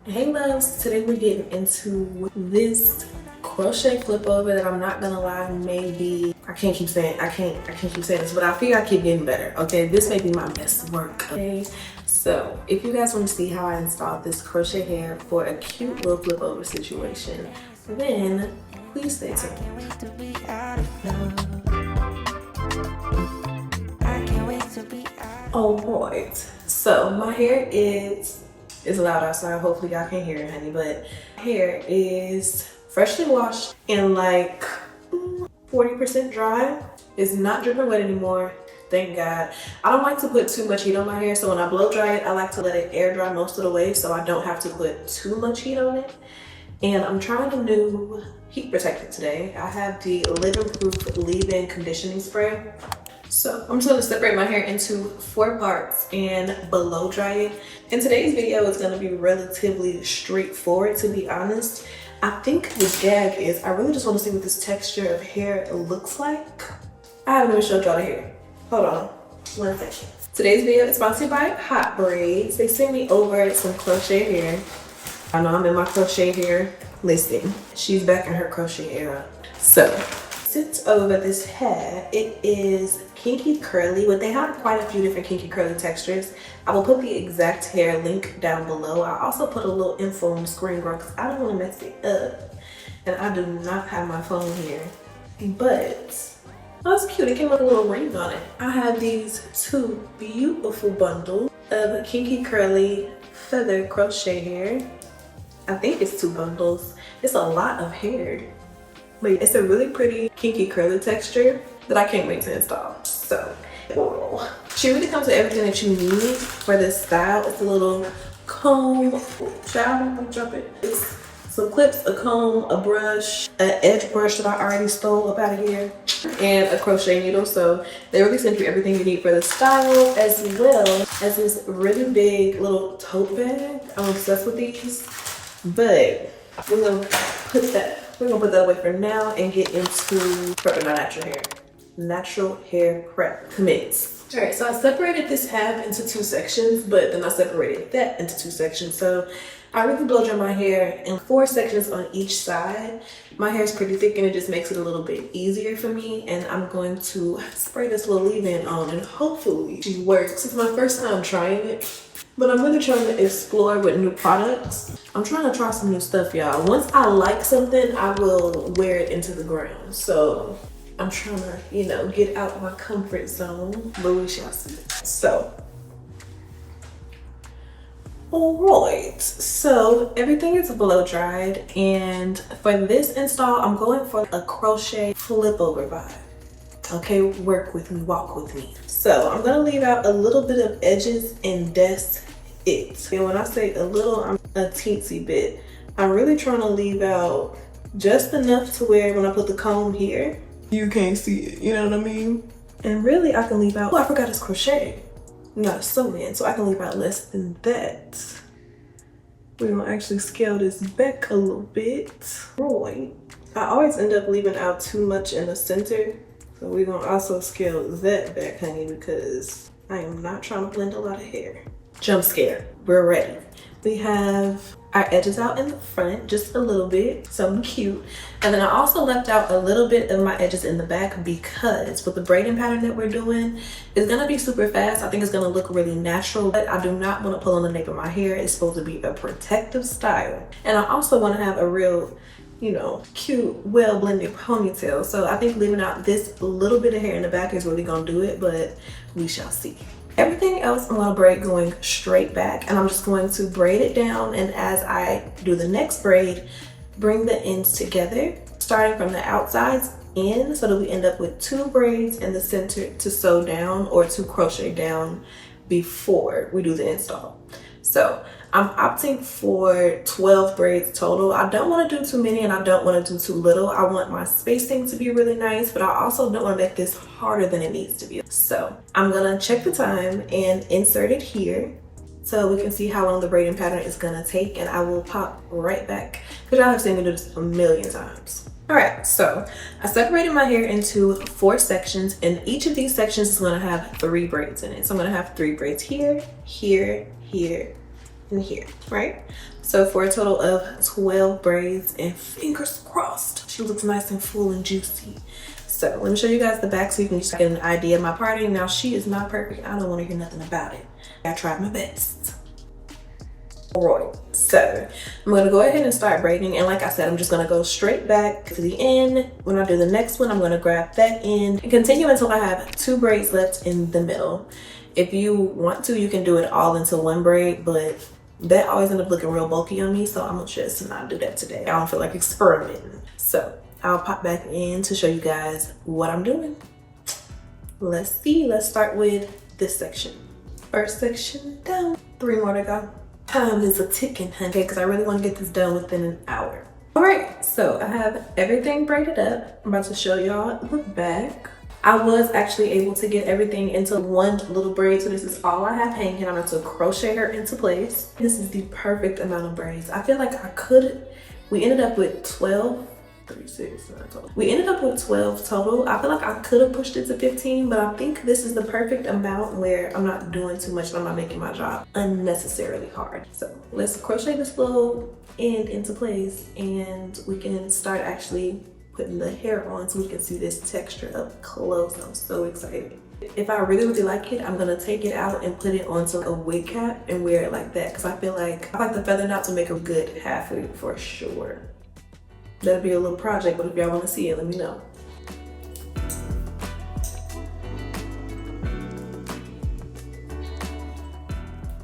Hey loves, today we're getting into this crochet flip over that I'm not gonna lie, maybe I can't keep saying this, but I feel I keep getting better. Okay, this may be my best work. Okay, so if you guys want to see how I installed this crochet hair for a cute little flip over situation, then please stay tuned. Alright, so my hair is loud outside. Hopefully y'all can hear it, honey, but hair is freshly washed and like 40% dry. It's not dripping wet anymore, thank God. I don't like to put too much heat on my hair, so when I blow dry it, I like to let it air dry most of the way so I don't have to put too much heat on it. And I'm trying a new heat protector today. I have the Living Proof Leave-In Conditioning Spray. So I'm just gonna separate my hair into 4 parts and blow dry it. And today's video is gonna be relatively straightforward, to be honest. I think the gag is I really just wanna see what this texture of hair looks like. I haven't even showed y'all the hair. Hold on, one second. Today's video is sponsored by Hotbraids. They sent me over some crochet hair. I know I'm in my crochet hair listing. She's back in her crochet era. So, since over this hair, it is Kinky Curly, but they have quite a few different Kinky Curly textures. I will put the exact hair link down below. I also put a little info on the screen because I don't want to mess it up. And I do not have my phone here. But, oh, it's cute. It came with a little ring on it. I have these 2 beautiful bundles of Kinky Curly feather crochet hair. I think it's 2 bundles. It's a lot of hair. But it's a really pretty kinky curly texture that I can't wait to install. So, she really comes with everything that you need for this style. It's a little comb, child, let me drop it. It's some clips, a comb, a brush, an edge brush that I already stole up out of here, and a crochet needle. So they really send you everything you need for the style, as well as this really big little tote bag. I'm obsessed with these, but we're gonna put that away for now and get into prepping my natural hair. Natural hair prep commence. All right, so I separated this half into 2 sections, but then I separated that into 2 sections. So I really blow dry my hair in 4 sections on each side. My hair is pretty thick and it just makes it a little bit easier for me. And I'm going to spray this little leave-in on and hopefully she works. It's my first time trying it, but I'm really trying to explore with new products. I'm trying to try some new stuff, y'all. Once I like something, I will wear it into the ground. So I'm trying to, you know, get out my comfort zone, but we shall see. So, all right, so everything is blow dried, and for this install, I'm going for a crochet flip over vibe. Okay, work with me, walk with me. So I'm gonna leave out a little bit of edges, and that's it. And when I say a little, I'm a teensy bit. I'm really trying to leave out just enough to where when I put the comb here, you can't see it, you know what I mean? And really I can leave out, oh, I forgot it's crochet, not a sew-in, so I can leave out less than that. We're gonna actually scale this back a little bit. Right. I always end up leaving out too much in the center, so we're gonna also scale that back, honey, because I am not trying to blend a lot of hair. Jump scare, we're ready. We have our edges out in the front, just a little bit, something cute. And then I also left out a little bit of my edges in the back because with the braiding pattern that we're doing, it's gonna be super fast. I think it's gonna look really natural, but I do not wanna pull on the nape of my hair. It's supposed to be a protective style. And I also wanna have a real, you know, cute, well blended ponytail. So I think leaving out this little bit of hair in the back is really gonna do it, but we shall see. Everything else I'm gonna braid going straight back, and I'm just going to braid it down, and as I do the next braid, bring the ends together, starting from the outsides in, so that we end up with 2 braids in the center to sew down or to crochet down before we do the install. So I'm opting for 12 braids total. I don't want to do too many and I don't want to do too little. I want my spacing to be really nice, but I also don't want to make this harder than it needs to be. So I'm gonna check the time and insert it here so we can see how long the braiding pattern is gonna take, and I will pop right back because y'all have seen me do this a million times. All right, so I separated my hair into 4 sections, and each of these sections is gonna have 3 braids in it. So I'm gonna have 3 braids here, here, here, and here, right? So for a total of 12 braids, and fingers crossed, she looks nice and full and juicy. So let me show you guys the back so you can just get an idea of my parting. Now she is not perfect. I don't want to hear nothing about it. I tried my best. Alright, so I'm gonna go ahead and start braiding, and like I said, I'm just gonna go straight back to the end. When I do the next one, I'm gonna grab that end and continue until I have 2 braids left in the middle. If you want to, you can do it all into one braid, but that always ends up looking real bulky on me, so I'm gonna just not do that today. I don't feel like experimenting. So I'll pop back in to show you guys what I'm doing. Let's see, let's start with this section. First section down, 3 more to go. Time is a ticking, honey, because I really want to get this done within an hour. All right, so I have everything braided up. I'm about to show y'all the back. I was actually able to get everything into one little braid, so this is all I have hanging. I'm going to crochet her into place. This is the perfect amount of braids. I feel like we ended up with 12. 36, 9 total. We ended up with 12 total. I feel like I could have pushed it to 15, but I think this is the perfect amount where I'm not doing too much and I'm not making my job unnecessarily hard. So let's crochet this little end into place, and we can start actually putting the hair on so we can see this texture up close. I'm so excited. If I really like it, I'm gonna take it out and put it onto a wig cap and wear it like that, because I feel like the feather knot to make a good half wig for sure. That'll be a little project, but if y'all want to see it, let me know.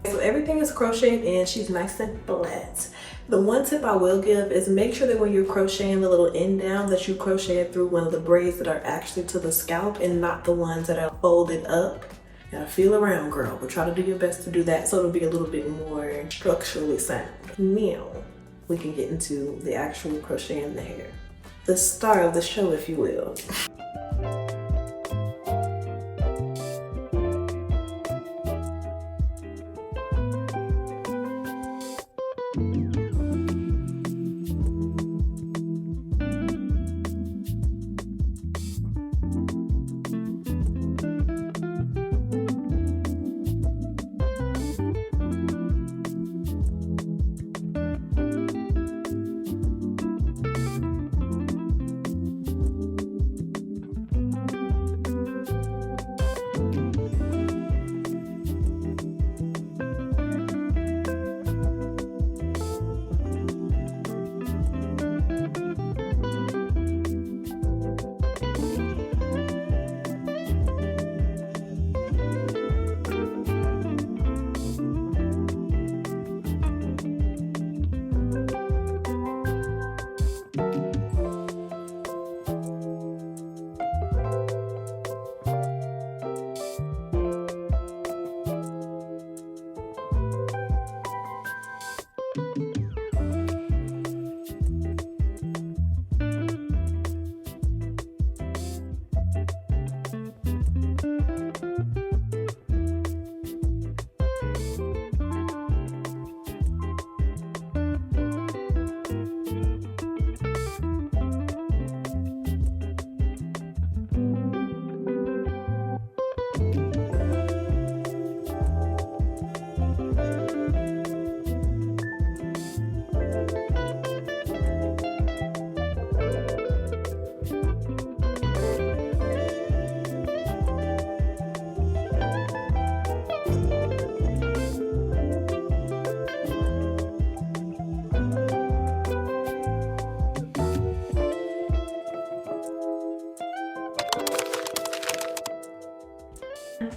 So everything is crocheted and she's nice and flat. The one tip I will give is make sure that when you're crocheting the little end down that you crochet it through one of the braids that are actually to the scalp and not the ones that are folded up. You gotta feel around, girl, but try to do your best to do that so it'll be a little bit more structurally sound. Now, we can get into the actual crocheting the hair. The star of the show, if you will.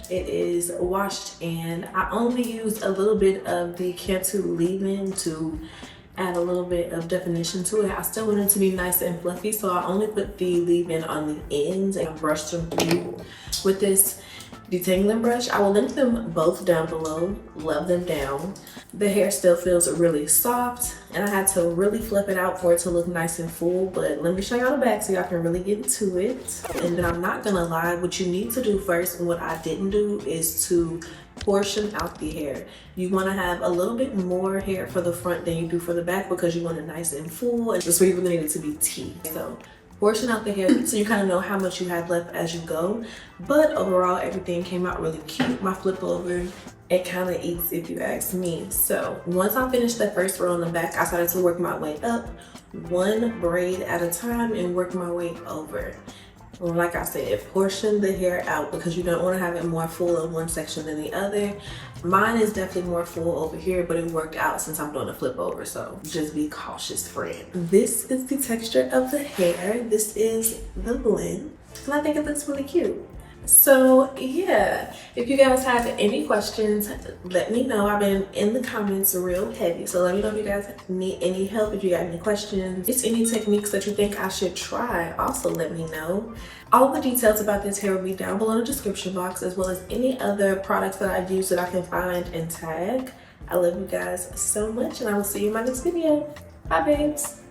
It is washed and I only used a little bit of the Cantu leave-in to add a little bit of definition to it. I still want it to be nice and fluffy, so I only put the leave-in on the ends and brushed them through with this detangling brush. I will link them both down below. Love them down. The hair still feels really soft and I had to really flip it out for it to look nice and full, but let me show y'all the back so y'all can really get into it. And then I'm not gonna lie, what you need to do first and what I didn't do is to portion out the hair. You want to have a little bit more hair for the front than you do for the back because you want it nice and full, and that's where you really need it to be T. So portion out the hair so you kind of know how much you have left as you go. But overall, everything came out really cute. My flip over it kind of eats if you ask me. So once I finished the first row on the back, I started to work my way up one braid at a time and work my way over. Like I said, portion the hair out because you don't want to have it more full in one section than the other. Mine is definitely more full over here, but it worked out since I'm doing a flip over, so just be cautious, friend. This is the texture of the hair. This is the WYNN, and I think it looks really cute. So yeah, if you guys have any questions, let me know. I've been in the comments real heavy, so let me know if you guys need any help, if you got any questions, just any techniques that you think I should try, also let me know. All the details about this hair will be down below in the description box, as well as any other products that I've used that I can find and tag. I love you guys so much, and I will see you in my next video. Bye babes.